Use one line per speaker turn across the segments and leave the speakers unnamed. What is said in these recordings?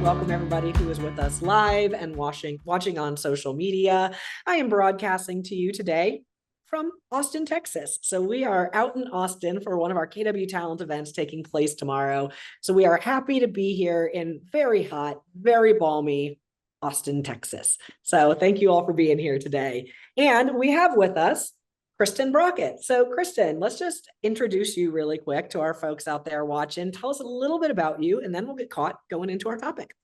welcome everybody who is with us live and watching on social media. I am broadcasting to you today from Austin, Texas. So we are out in Austin for one of our KW Talent events taking place tomorrow. So we are happy to be here in very hot, very balmy Austin, Texas. So thank you all for being here today. And we have with us Kristin Brockett. So Kristin, let's just introduce you really quick to our folks out there watching. Tell us a little bit about you, and then we'll get caught going into our topic.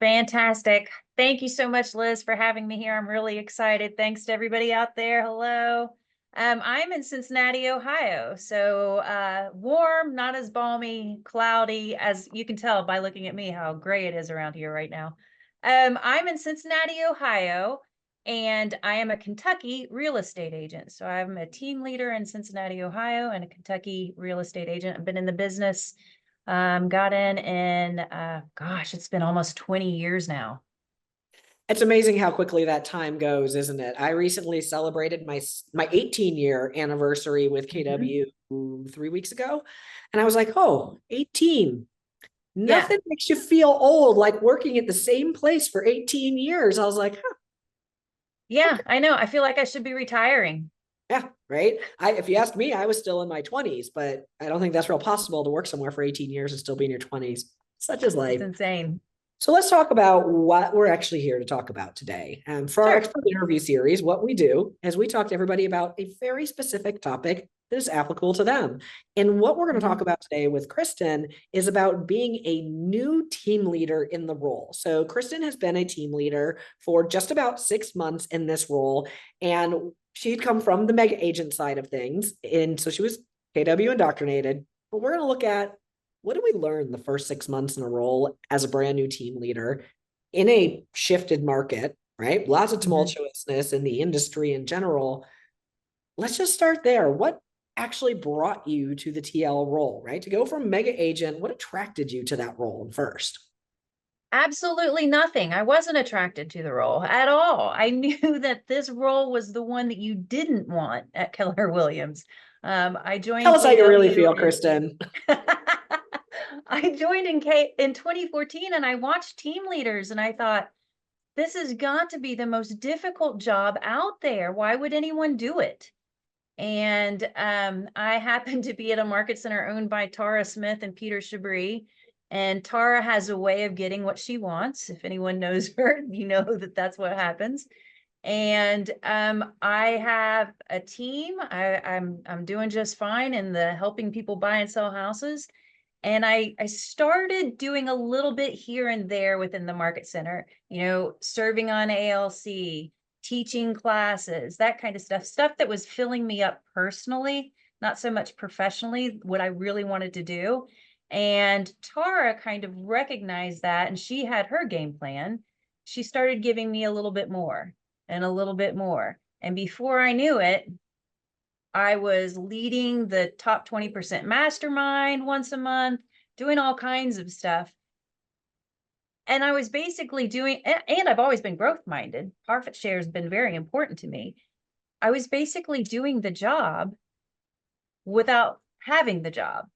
Fantastic. Thank you so much, Liz, for having me here. I'm really excited. Thanks to everybody out there. Hello. I'm in Cincinnati, Ohio. So warm, not as balmy, cloudy, as you can tell by looking at me how gray it is around here right now. I'm in Cincinnati, Ohio, and I am a Kentucky real estate agent. So I'm a team leader in Cincinnati, Ohio, and a Kentucky real estate agent. I've been in the business, got in, gosh, it's been almost 20 years now.
It's amazing how quickly that time goes, isn't it? I recently celebrated my 18-year anniversary with KW 3 weeks ago. And I was like, oh, 18. Nothing makes you feel old like working at the same place for 18 years. I was like, huh.
Yeah, I know. I feel like I should be retiring.
Yeah, right. If you ask me, I was still in my 20s, but I don't think that's real possible to work somewhere for 18 years and still be in your 20s. Such is life.
It's insane.
So let's talk about what we're actually here to talk about today. For our expert interview series, what we do is we talk to everybody about a very specific topic that is applicable to them. And what we're going to talk about today with Kristin is about being a new team leader in the role. So Kristin has been a team leader for just about 6 months in this role, and she'd come from the mega agent side of things. And so she was KW indoctrinated, but we're going to look at what did we learn the first 6 months in a role as a brand new team leader in a shifted market, right? Lots of tumultuousness in the industry in general. Let's just start there. What actually brought you to the TL role, right? To go from mega agent, what attracted you to that role first?
Absolutely nothing. I wasn't attracted to the role at all. I knew that this role was the one that you didn't want at Keller Williams. I joined.
Tell us how you really feel, Kristin.
I joined in 2014, and I watched team leaders, and I thought, this has got to be the most difficult job out there. Why would anyone do it? And I happened to be at a market center owned by Tara Smith and Peter Chabris. And Tara has a way of getting what she wants. If anyone knows her, you know that that's what happens. And I have a team. I'm doing just fine in the helping people buy and sell houses. And I started doing a little bit here and there within the market center, you know, serving on ALC, teaching classes, that kind of stuff that was filling me up personally, not so much professionally, what I really wanted to do. And Tara kind of recognized that, and she had her game plan. She started giving me a little bit more and a little bit more. And before I knew it, I was leading the top 20% mastermind once a month, doing all kinds of stuff. And I was basically doing, and I've always been growth minded. Profit share has been very important to me. I was basically doing the job without having the job.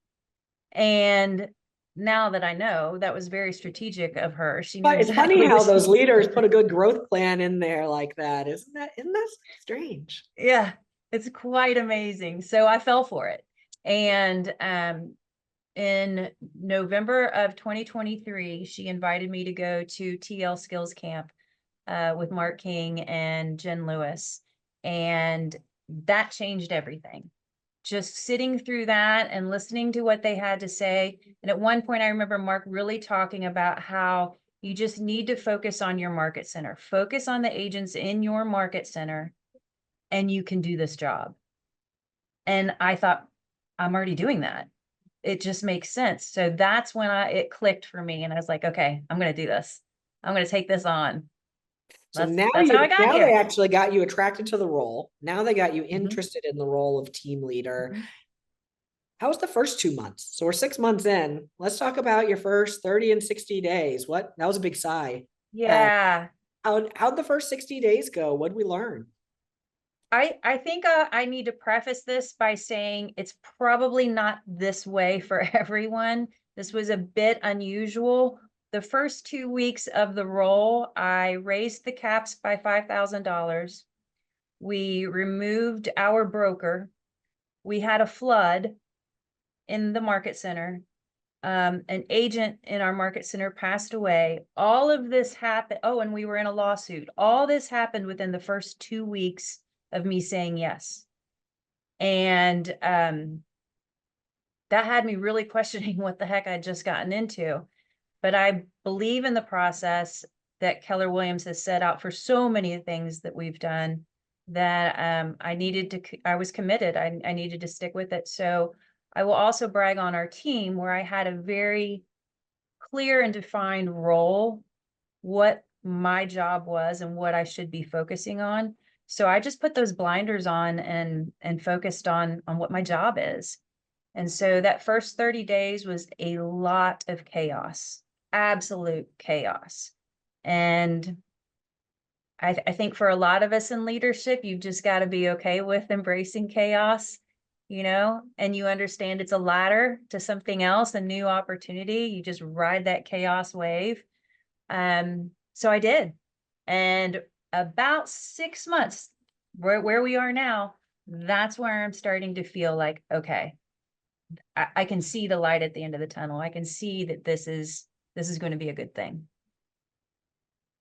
And now that I know, that was very strategic of her. She knew.
But it's funny how those leaders put a good growth plan in there like that. Isn't that strange?
Yeah, it's quite amazing. So I fell for it. And in November of 2023, she invited me to go to TL Skills Camp with Mark King and Jen Lewis. And that changed everything. Just sitting through that and listening to what they had to say. And at one point, I remember Mark really talking about how you just need to focus on your market center, focus on the agents in your market center, and you can do this job. And I thought, I'm already doing that. It just makes sense. So that's when it clicked for me. And I was like, okay, I'm going to do this. I'm going to take this on.
So now they actually got you attracted to the role. Now they got you interested in the role of team leader. How was the first 2 months? So we're 6 months in. Let's talk about your first 30 and 60 days. That was a big sigh.
Yeah.
How'd the first 60 days go? What'd we learn?
I think I need to preface this by saying it's probably not this way for everyone. This was a bit unusual, the first 2 weeks of the role, I raised the caps by $5,000. We removed our broker. We had a flood in the market center. An agent in our market center passed away. All of this happened. Oh, and we were in a lawsuit. All this happened within the first 2 weeks of me saying yes. And that had me really questioning what the heck I'd just gotten into. But I believe in the process that Keller Williams has set out for so many things that we've done that I was committed. I needed to stick with it. So I will also brag on our team where I had a very clear and defined role, what my job was and what I should be focusing on. So I just put those blinders on and focused on what my job is. And so that first 30 days was a lot of chaos, absolute chaos. And I think for a lot of us in leadership, you've just got to be okay with embracing chaos, and you understand it's a ladder to something else, a new opportunity. You just ride that chaos wave. So I did. And about 6 months, where we are now, that's where I'm starting to feel like, okay, I can see the light at the end of the tunnel. I can see that this is going to be a good thing.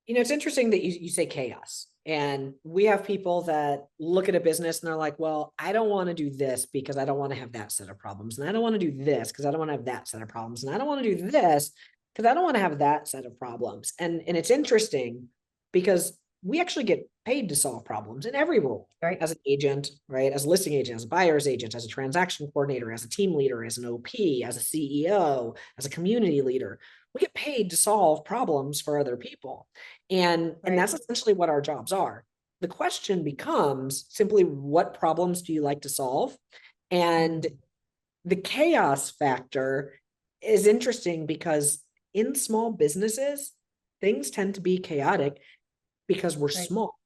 It's interesting that you say chaos. And we have people that look at a business and they're like, well, I don't want to do this because I don't want to have that set of problems. And I don't want to do this because I don't want to have that set of problems. And I don't want to do this because I don't want to have that set of problems. And it's interesting because we actually get paid to solve problems in every role,
right?
As an agent, right? As a listing agent, as a buyer's agent, as a transaction coordinator, as a team leader, as an OP, as a CEO, as a community leader. We get paid to solve problems for other people. And that's essentially what our jobs are. The question becomes simply, what problems do you like to solve? And the chaos factor is interesting because in small businesses, things tend to be chaotic because we're small,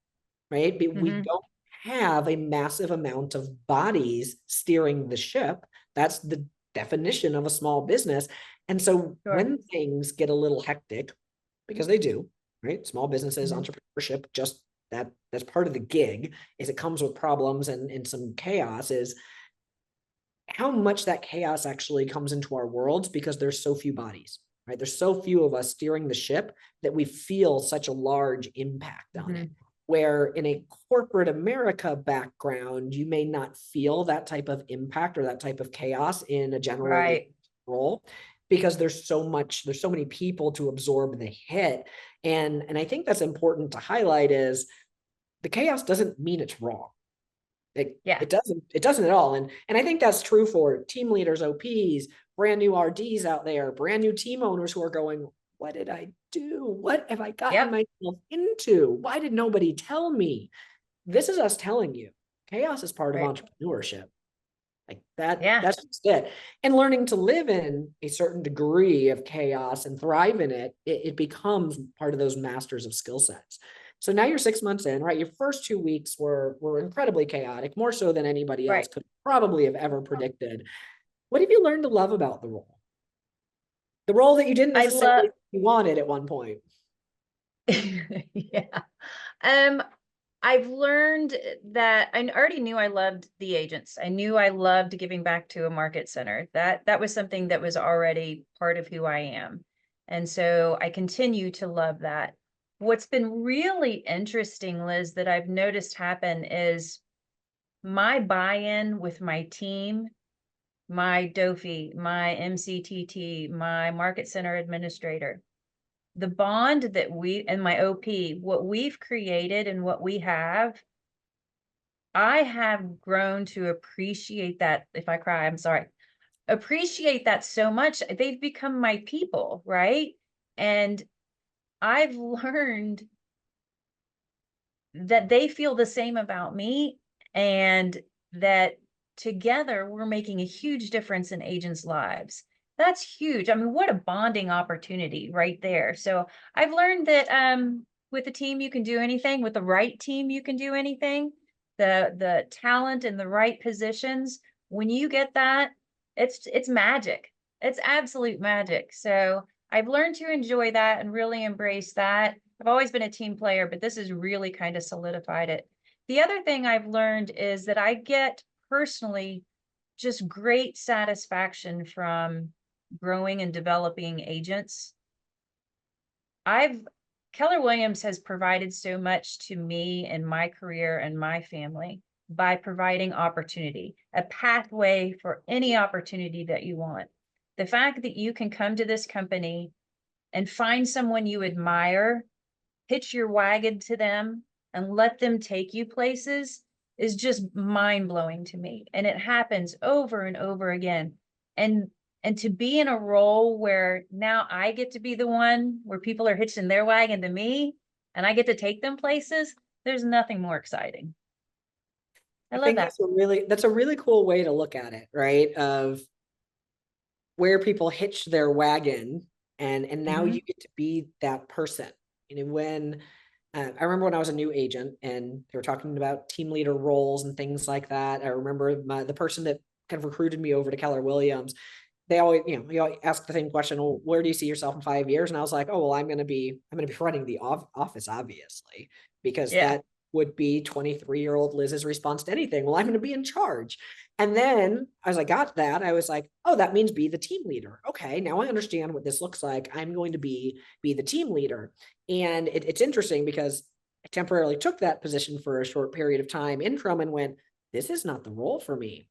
right? But we don't have a massive amount of bodies steering the ship. That's the definition of a small business. And so when things get a little hectic, because they do, right? Small businesses, entrepreneurship, just that's part of the gig, is it comes with problems and some chaos, is how much that chaos actually comes into our worlds because there's so few bodies, right? There's so few of us steering the ship that we feel such a large impact on it. Where in a corporate America background, you may not feel that type of impact or that type of chaos in a general role, because there's so many people to absorb the hit. And I think that's important to highlight, is the chaos doesn't mean it's wrong. It doesn't at all. And I think that's true for team leaders, OPs, brand new RDs out there, brand new team owners who are going, what did I do? What have I gotten myself into? Why did nobody tell me? This is us telling you, chaos is part of entrepreneurship. Like that, that's just it. And learning to live in a certain degree of chaos and thrive in it, it becomes part of those masters of skill sets. So now you're 6 months in, right? Your first 2 weeks were incredibly chaotic, more so than anybody else could probably have ever predicted. What have you learned to love about the role? The role that you didn't necessarily wanted at one point.
I've learned that I already knew I loved the agents. I knew I loved giving back to a market center. That was something that was already part of who I am. And so I continue to love that. What's been really interesting, Liz, that I've noticed happen is my buy-in with my team, my DOFI, my MCTT, my market center administrator, the bond that and my OP, what we've created and what we have, I have grown to appreciate that. If I cry, I'm sorry. Appreciate that so much. They've become my people, right? And I've learned that they feel the same about me, and that together we're making a huge difference in agents' lives. That's huge. I mean, what a bonding opportunity right there. So I've learned that with a team, you can do anything. With the right team, you can do anything. The talent in the right positions, when you get that, it's magic. It's absolute magic. So I've learned to enjoy that and really embrace that. I've always been a team player, but this has really kind of solidified it. The other thing I've learned is that I get personally just great satisfaction from growing and developing agents. Keller Williams has provided so much to me and my career and my family by providing opportunity, a pathway for any opportunity that you want. The fact that you can come to this company and find someone you admire, hitch your wagon to them, and let them take you places is just mind blowing to me. And it happens over and over again. And to be in a role where now I get to be the one where people are hitching their wagon to me and I get to take them places, there's nothing more exciting. I love
think
that.
that's a really cool way to look at it, right? Of where people hitch their wagon, and now you get to be that person. You know, when I remember when I was a new agent and they were talking about team leader roles and things like that. I remember the person that kind of recruited me over to Keller Williams, they always, you always ask the same question, well, where do you see yourself in 5 years? And I was like, oh, well, I'm going to be running the office, obviously, because
Yeah.
that would be 23-year-old Liz's response to anything. Well, I'm going to be in charge. And then as I got that, I was like, oh, that means be the team leader. Okay, now I understand what this looks like. I'm going to be the team leader. And it's interesting because I temporarily took that position for a short period of time interim and went, this is not the role for me.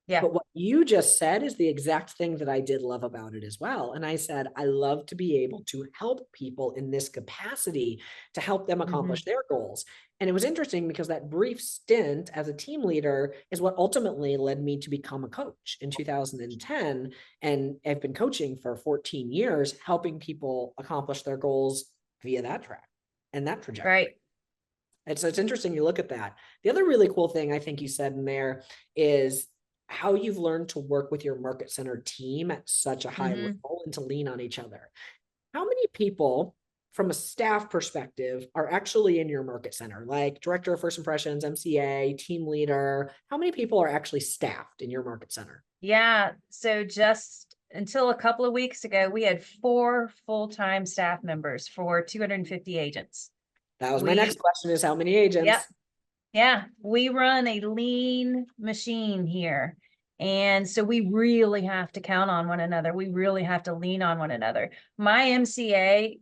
Yeah.
But what you just said is the exact thing that I did love about it as well. And I said, I love to be able to help people in this capacity to help them accomplish their goals. And it was interesting because that brief stint as a team leader is what ultimately led me to become a coach in 2010. And I've been coaching for 14 years, helping people accomplish their goals via that track and that trajectory.
Right.
And so it's interesting you look at that. The other really cool thing I think you said in there is how you've learned to work with your market center team at such a high level and to lean on each other. How many people from a staff perspective are actually in your market center, like director of first impressions, MCA, team leader? How many people are actually staffed in your market center?
Yeah. So just until a couple of weeks ago, we had 4 full-time staff members for 250 agents.
That was my next question, is how many agents?
Yep. Yeah, we run a lean machine here. And so we really have to count on one another. We really have to lean on one another. My MCA,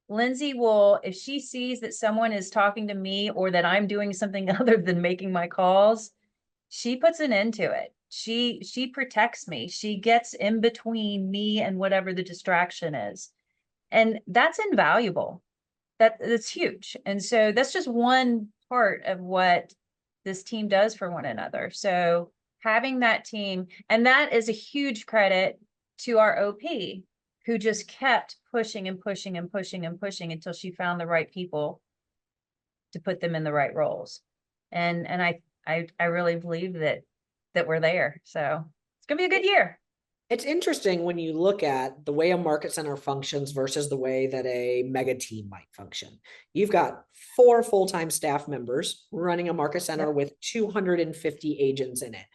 Lindsay, will, if she sees that someone is talking to me or that I'm doing something other than making my calls, she puts an end to it. She protects me. She gets in between me and whatever the distraction is. And that's invaluable. That's huge. And so that's just one part of what this team does for one another. So having that team, and that is a huge credit to our OP, who just kept pushing and pushing and pushing and pushing until she found the right people to put them in the right roles. And I really believe that we're there. So it's gonna be a good year.
It's interesting when you look at the way a market center functions versus the way that a mega team might function. You've got 4 full-time staff members running a market center with 250 agents in it.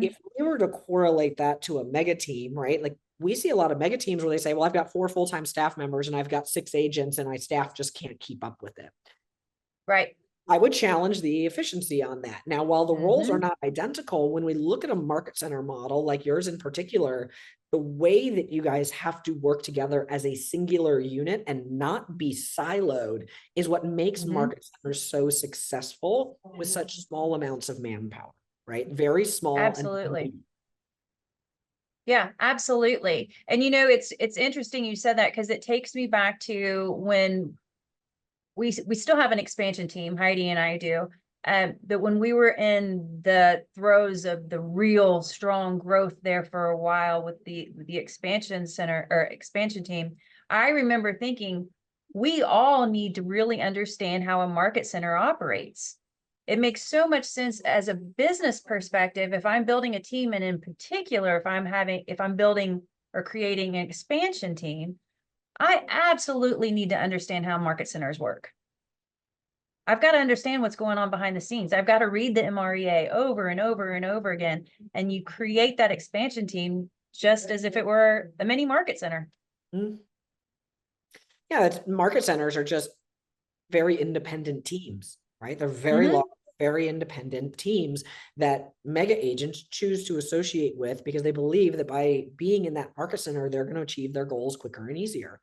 If we were to correlate that to a mega team, right? Like we see a lot of mega teams where they say, well, I've got 4 full-time staff members and I've got 6 agents and my staff just can't keep up with it.
Right.
I would challenge the efficiency on that. Now, while the roles are not identical, when we look at a market center model like yours in particular, the way that you guys have to work together as a singular unit and not be siloed is what makes market centers so successful with such small amounts of manpower, right? Very small.
Absolutely. Yeah, absolutely. And it's interesting you said that because it takes me back to when we still have an expansion team, Heidi and I do. But when we were in the throes of the real strong growth there for a while with the expansion center or expansion team, I remember thinking we all need to really understand how a market center operates. It makes so much sense as a business perspective. If I'm building a team, and in particular, if I'm building or creating an expansion team, I absolutely need to understand how market centers work. I've got to understand what's going on behind the scenes. I've got to read the MREA over and over and over again. And you create that expansion team just as if it were a mini market center.
Mm. Yeah, market centers are just very independent teams, right? They're very
Mhm.
large, very independent teams that mega agents choose to associate with because they believe that by being in that market center, they're going to achieve their goals quicker and easier.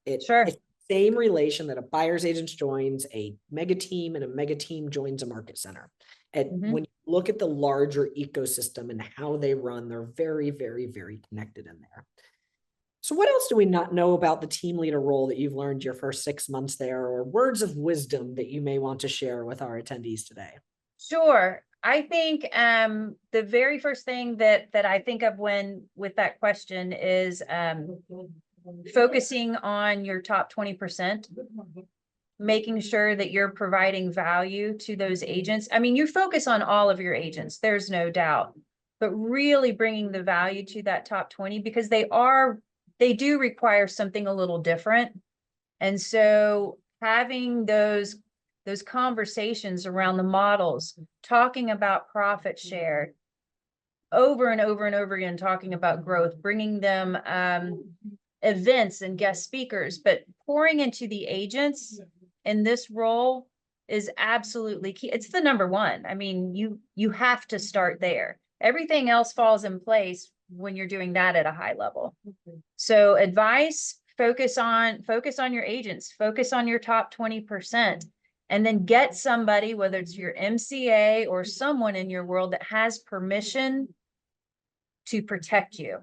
It's
Sure.
the same relation that a buyer's agent joins a mega team and a mega team joins a market center. And
Mhm.
when you look at the larger ecosystem and how they run, they're very, very, very connected in there. So what else do we not know about the team leader role that you've learned your first 6 months there, or words of wisdom that you may want to share with our attendees today?
Sure. I think the very first thing that I think of when with that question is focusing on your top 20%, making sure that you're providing value to those agents. I mean, you focus on all of your agents, there's no doubt, but really bringing the value to that top 20 because they do require something a little different. And so having those conversations around the models, talking about profit share over and over and over again, talking about growth, bringing them events and guest speakers, but pouring into the agents in this role is absolutely key. It's the number one. I mean, you have to start there. Everything else falls in place when you're doing that at a high level. So advice, focus on your agents, focus on your top 20%, and then get somebody, whether it's your MCA or someone in your world that has permission to protect you,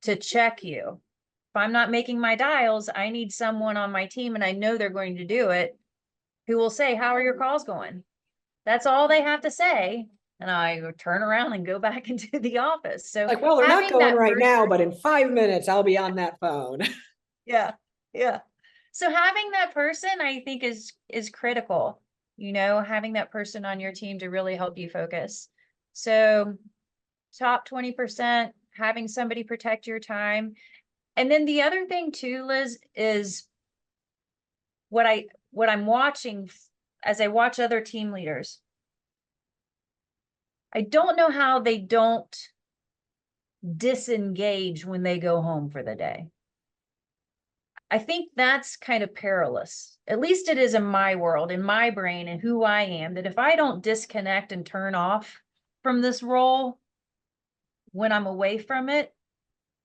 to check you. If I'm not making my dials, I need someone on my team, and I know they're going to do it, who will say, how are your calls going? That's all they have to say. And I turn around and go back into the office. So
Like, well, they're not
having
going
that
right now,
person,
but in 5 minutes, I'll be on that phone.
yeah, yeah. So having that person, I think is critical, having that person on your team to really help you focus. So top 20%, having somebody protect your time. And then the other thing too, Liz, is what I'm watching as I watch other team leaders. I don't know how they don't disengage when they go home for the day. I think that's kind of perilous. At least it is in my world, in my brain, and who I am, that if I don't disconnect and turn off from this role when I'm away from it,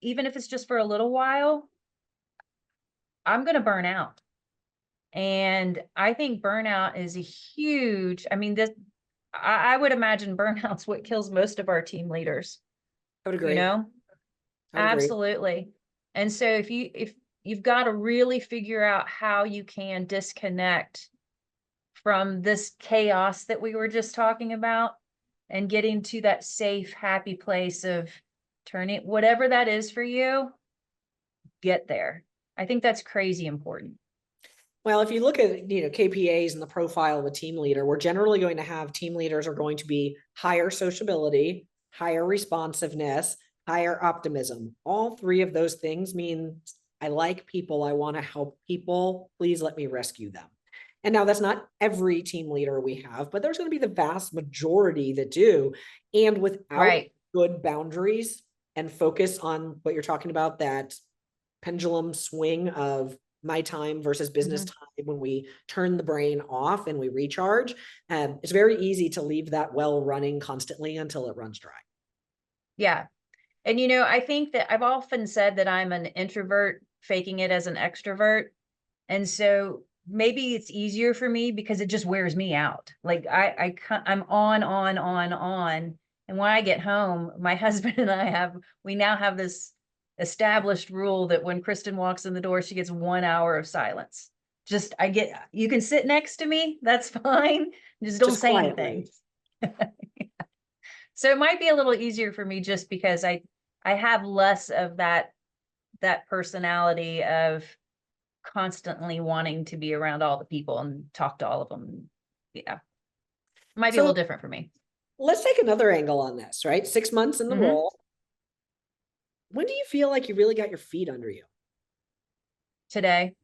even if it's just for a little while, I'm going to burn out. And I think burnout is a huge, I mean, I would imagine burnout's what kills most of our team leaders,
I would
you
agree.
know?
I would agree.
Absolutely. And so if you've got to really figure out how you can disconnect from this chaos that we were just talking about and getting to that safe, happy place of turning whatever that is for you, get there. I think that's crazy important.
Well, if you look at, KPAs and the profile of a team leader, we're generally going to have team leaders are going to be higher sociability, higher responsiveness, higher optimism. All three of those things mean I like people. I want to help people. Please let me rescue them. And now that's not every team leader we have, but there's going to be the vast majority that do. And without
Right.
good boundaries and focus on what you're talking about, that pendulum swing of my time versus business
Mhm.
time, when we turn the brain off and we recharge, it's very easy to leave that well running constantly until it runs dry.
Yeah. And I think that I've often said that I'm an introvert faking it as an extrovert. And so maybe it's easier for me because it just wears me out. Like I'm on. And when I get home, my husband and we now have this established rule that when Kristin walks in the door, she gets 1 hour of silence. You can sit next to me. That's fine. Just don't
Just
say anything.
quietly.
So it might be a little easier for me just because I have less of that personality of constantly wanting to be around all the people and talk to all of them. Yeah. It might be a little
So
different for me.
let's take another angle on this, right? 6 months in the
Mhm.
role. When do you feel like you really got your feet under you?
Today.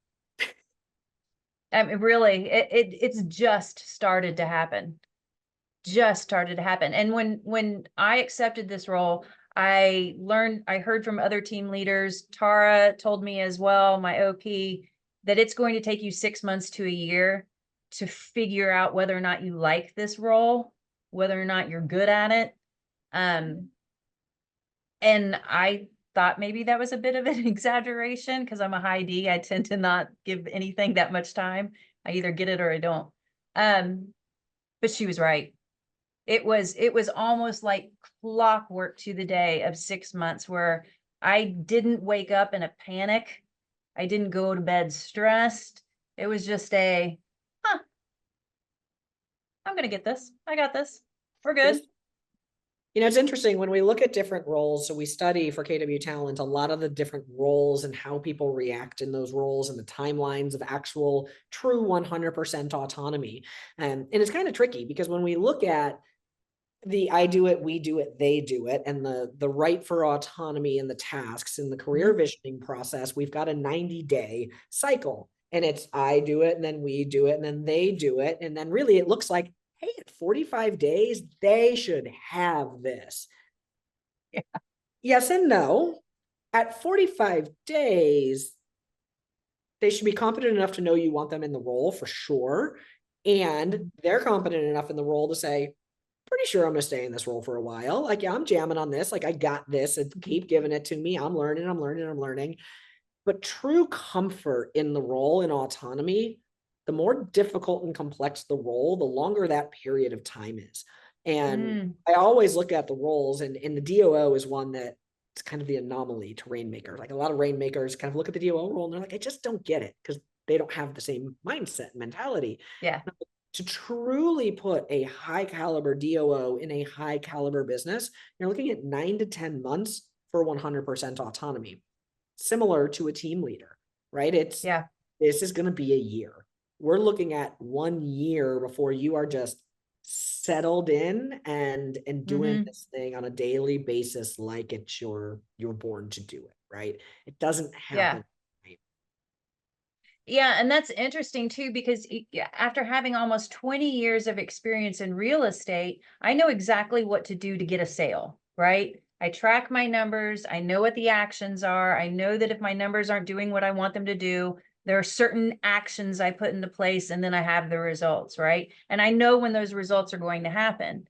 I mean, really, it's just started to happen. Just started to happen. And when I accepted this role, I heard from other team leaders, Tara told me as well, my OP, that it's going to take you 6 months to a year to figure out whether or not you like this role, whether or not you're good at it. And I thought maybe that was a bit of an exaggeration because I'm a high D. I tend to not give anything that much time. I either get it or I don't. But she was right. It was almost like clockwork to the day of 6 months where I didn't wake up in a panic. I didn't go to bed stressed. It was just I'm going to get this. I got this. We're good.
It's interesting when we look at different roles. So we study for KW Talent a lot of the different roles and how people react in those roles and the timelines of actual true 100% autonomy. And it's kind of tricky because when we look at the I do it, we do it, they do it, and the right for autonomy and the tasks in the career visioning process, we've got a 90-day cycle. And it's I do it, and then we do it, and then they do it. And then really it looks like, hey, at 45 days, they should have this.
Yeah.
Yes and no. At 45 days, they should be competent enough to know you want them in the role for sure. And they're competent enough in the role to say, pretty sure I'm going to stay in this role for a while. Like, yeah, I'm jamming on this. Like, I got this and keep giving it to me. I'm learning. But true comfort in the role and autonomy, the more difficult and complex the role, the longer that period of time is. And I always look at the roles, and the DOO is one that it's kind of the anomaly to rainmaker. Like a lot of rainmakers kind of look at the DOO role and they're like, I just don't get it because they don't have the same mindset mentality.
Yeah.
To truly put a high caliber DOO in a high caliber business, you're looking at 9 to 10 months for 100% autonomy, similar to a team leader, right? This is going to be a year. We're looking at 1 year before you are just settled in and doing this thing on a daily basis like it's you're born to do it, right? It doesn't happen.
Yeah, and that's interesting too, because after having almost 20 years of experience in real estate, I know exactly what to do to get a sale, right? I track my numbers. I know what the actions are. I know that if my numbers aren't doing what I want them to do, there are certain actions I put into place, and then I have the results, right? And I know when those results are going to happen.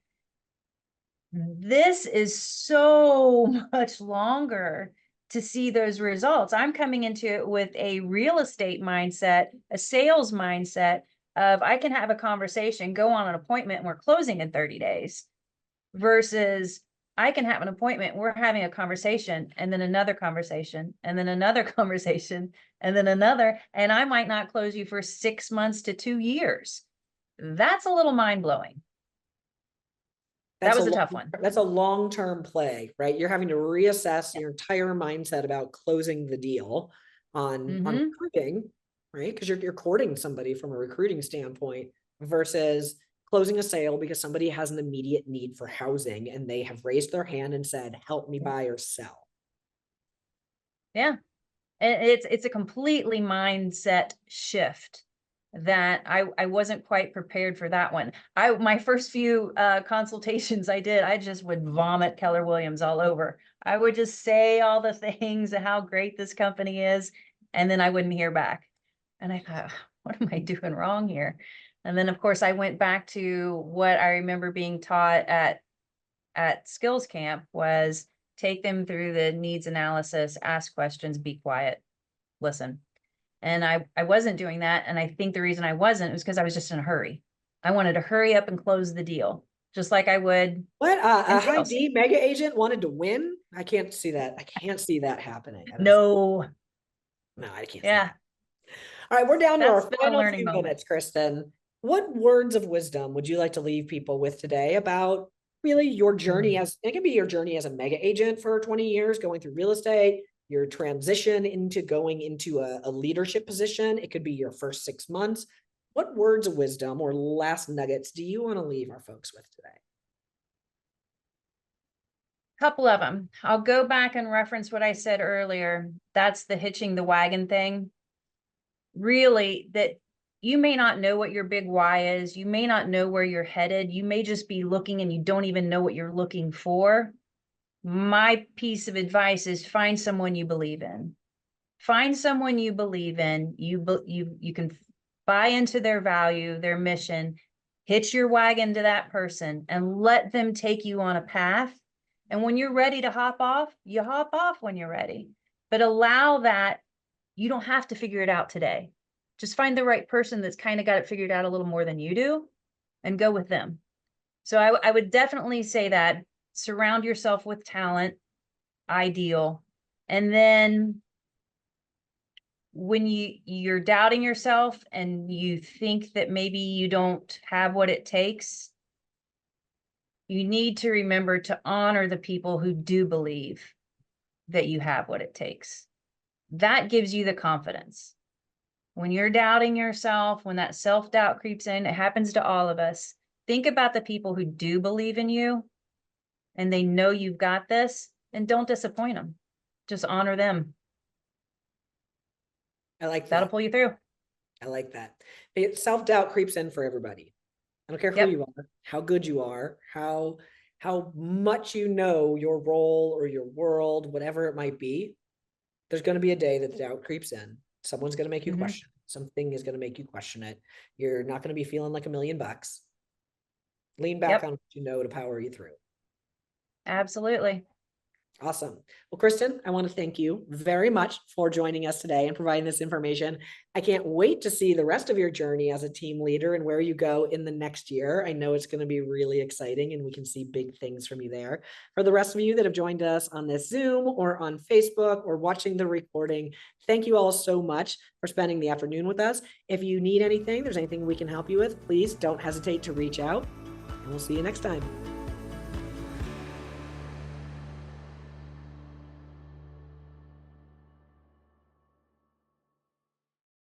This is so much longer to see those results. I'm coming into it with a real estate mindset, a sales mindset of I can have a conversation, go on an appointment, and we're closing in 30 days versus I can have an appointment, we're having a conversation, and then another conversation, and then another conversation, and then another, and I might not close you for 6 months to 2 years. That's a little mind-blowing. That was a tough one.
That's a long-term play, right? You're having to reassess your entire mindset about closing the deal on recruiting, right? Because you're courting somebody from a recruiting standpoint versus closing a sale because somebody has an immediate need for housing and they have raised their hand and said, help me buy or sell.
Yeah. It's a completely mindset shift that I wasn't quite prepared for that one. My first few consultations I did, I just would vomit Keller Williams all over. I would just say all the things and how great this company is, and then I wouldn't hear back. And I thought, what am I doing wrong here? And then of course I went back to what I remember being taught at skills camp was take them through the needs analysis, ask questions, be quiet, listen. And I wasn't doing that. And I think the reason I wasn't was because I was just in a hurry. I wanted to hurry up and close the deal, just like I would.
What a high D mega agent wanted to win? I can't see that. I can't see that happening.
No,
I can't.
Yeah.
All right, we're down to our final few minutes, Kristin. What words of wisdom would you like to leave people with today about really your journey it can be your journey as a mega agent for 20 years, going through real estate, your transition into going into a leadership position. It could be your first 6 months. What words of wisdom or last nuggets do you want to leave our folks with today?
Couple of them. I'll go back and reference what I said earlier. That's the hitching the wagon thing. Really, that you may not know what your big why is. You may not know where you're headed. You may just be looking and you don't even know what you're looking for. my piece of advice is find someone you believe in. Find someone you believe in. You can buy into their value, their mission, hitch your wagon to that person and let them take you on a path. And when you're ready to hop off, you hop off when you're ready. But allow that, you don't have to figure it out today. Just find the right person that's kind of got it figured out a little more than you do and go with them. So I would definitely say that surround yourself with talent, ideal. And then when you're doubting yourself and you think that maybe you don't have what it takes, you need to remember to honor the people who do believe that you have what it takes. That gives you the confidence. When you're doubting yourself, when that self-doubt creeps in, it happens to all of us. Think about the people who do believe in you and they know you've got this, and don't disappoint them. Just honor them.
I like that.
That'll pull you through.
I like that. Self-doubt creeps in for everybody. I don't care who you are, how good you are, how much you know your role or your world, whatever it might be. There's going to be a day that the doubt creeps in. Someone's going to make you question. Something is going to make you question it. You're not going to be feeling like $1 million. Lean back on what you know to power you through.
Absolutely.
Awesome. Well, Kristin, I want to thank you very much for joining us today and providing this information. I can't wait to see the rest of your journey as a team leader and where you go in the next year. I know it's going to be really exciting and we can see big things from you there. For the rest of you that have joined us on this Zoom or on Facebook or watching the recording, thank you all so much for spending the afternoon with us. If you need anything, there's anything we can help you with, please don't hesitate to reach out, and we'll see you next time.